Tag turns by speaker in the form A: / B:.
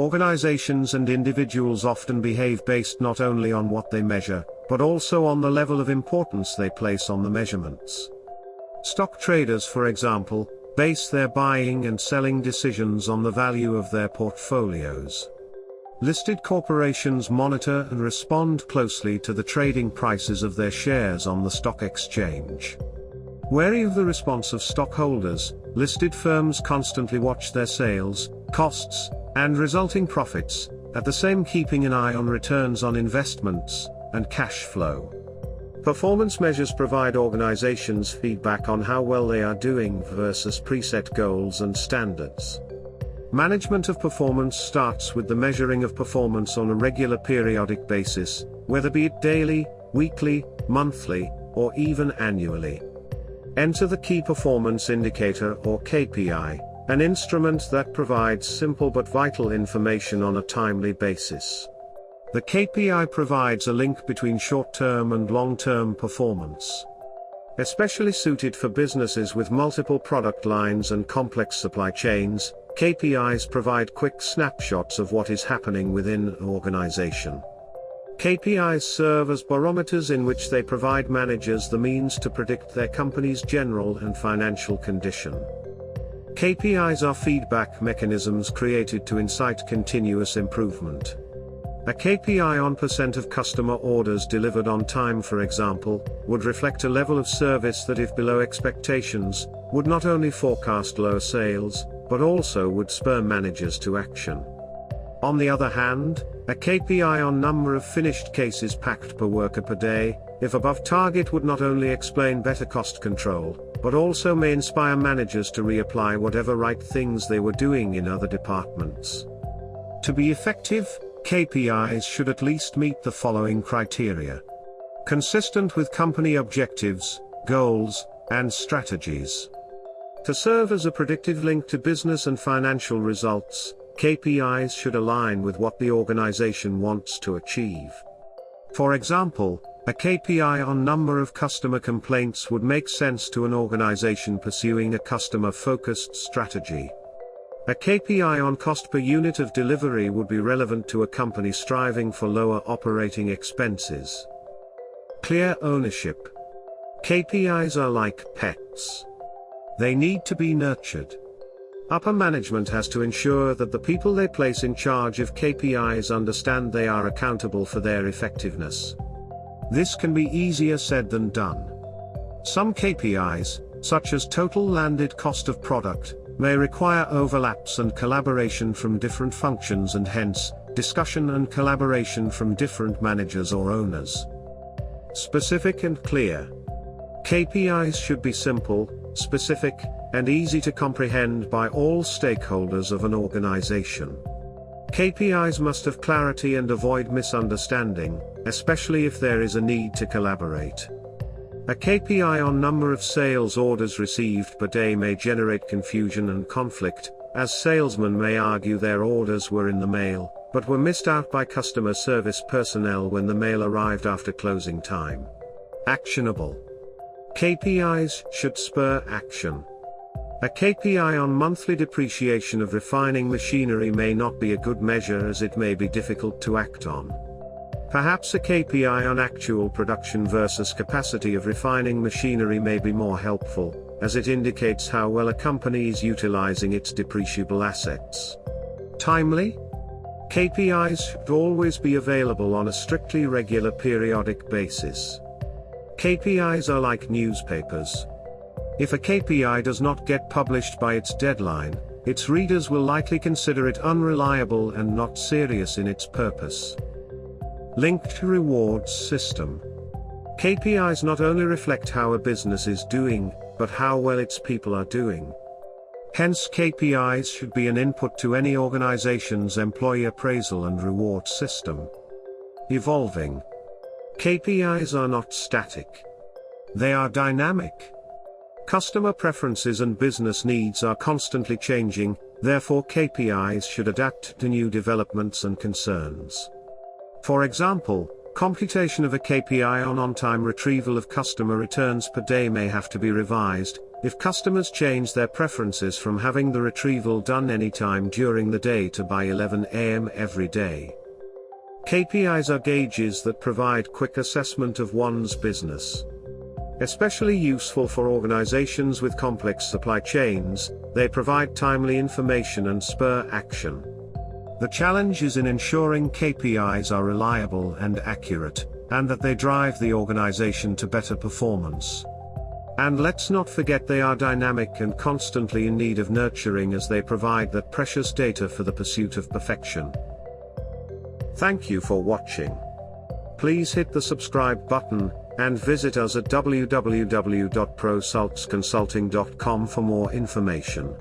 A: Organizations and individuals often behave based not only on what they measure, but also on the level of importance they place on the measurements. Stock traders, for example, base their buying and selling decisions on the value of their portfolios. Listed corporations monitor and respond closely to the trading prices of their shares on the stock exchange. Wary of the response of stockholders, listed firms constantly watch their sales, costs, and resulting profits, at the same keeping an eye on returns on investments and cash flow. Performance measures provide organizations feedback on how well they are doing versus preset goals and standards. Management of performance starts with the measuring of performance on a regular periodic basis, whether be it daily, weekly, monthly, or even annually. Enter the Key Performance Indicator or KPI, an instrument that provides simple but vital information on a timely basis. The KPI provides a link between short-term and long-term performance. Especially suited for businesses with multiple product lines and complex supply chains, KPIs provide quick snapshots of what is happening within an organization. KPIs serve as barometers in which they provide managers the means to predict their company's general and financial condition. KPIs are feedback mechanisms created to incite continuous improvement. A KPI on % of customer orders delivered on time, for example, would reflect a level of service that, if below expectations, would not only forecast lower sales, but also would spur managers to action. On the other hand, a KPI on number of finished cases packed per worker per day, if above target, would not only explain better cost control, but also may inspire managers to reapply whatever right things they were doing in other departments. To be effective, KPIs should at least meet the following criteria. Consistent with company objectives, goals, and strategies. To serve as a predictive link to business and financial results, KPIs should align with what the organization wants to achieve. For example, a KPI on number of customer complaints would make sense to an organization pursuing a customer-focused strategy. A KPI on cost per unit of delivery would be relevant to a company striving for lower operating expenses. Clear ownership. KPIs are like pets. They need to be nurtured. Upper management has to ensure that the people they place in charge of KPIs understand they are accountable for their effectiveness. This can be easier said than done. Some KPIs, such as total landed cost of product, may require overlaps and collaboration from different functions, and hence, discussion and collaboration from different managers or owners. Specific and clear. KPIs should be simple, specific, and easy to comprehend by all stakeholders of an organization. KPIs must have clarity and avoid misunderstanding, especially if there is a need to collaborate. A KPI on number of sales orders received per day may generate confusion and conflict, as salesmen may argue their orders were in the mail, but were missed out by customer service personnel when the mail arrived after closing time. Actionable. KPIs should spur action. A KPI on monthly depreciation of refining machinery may not be a good measure, as it may be difficult to act on. Perhaps a KPI on actual production versus capacity of refining machinery may be more helpful, as it indicates how well a company is utilizing its depreciable assets. Timely. KPIs should always be available on a strictly regular periodic basis. KPIs are like newspapers. If a KPI does not get published by its deadline, its readers will likely consider it unreliable and not serious in its purpose. Linked rewards system. KPIs not only reflect how a business is doing, but how well its people are doing. Hence, KPIs should be an input to any organization's employee appraisal and reward system. Evolving. KPIs are not static. They are dynamic. Customer preferences and business needs are constantly changing, therefore KPIs should adapt to new developments and concerns. For example, computation of a KPI on on-time retrieval of customer returns per day may have to be revised, If customers change their preferences from having the retrieval done anytime during the day to by 11 a.m. every day. KPIs are gauges that provide quick assessment of one's business. Especially useful for organizations with complex supply chains, they provide timely information and spur action. The challenge is in ensuring KPIs are reliable and accurate, and that they drive the organization to better performance. And let's not forget they are dynamic and constantly in need of nurturing as they provide that precious data for the pursuit of perfection. Thank you for watching. Please hit the subscribe button, and visit us at www.prosultsconsulting.com for more information.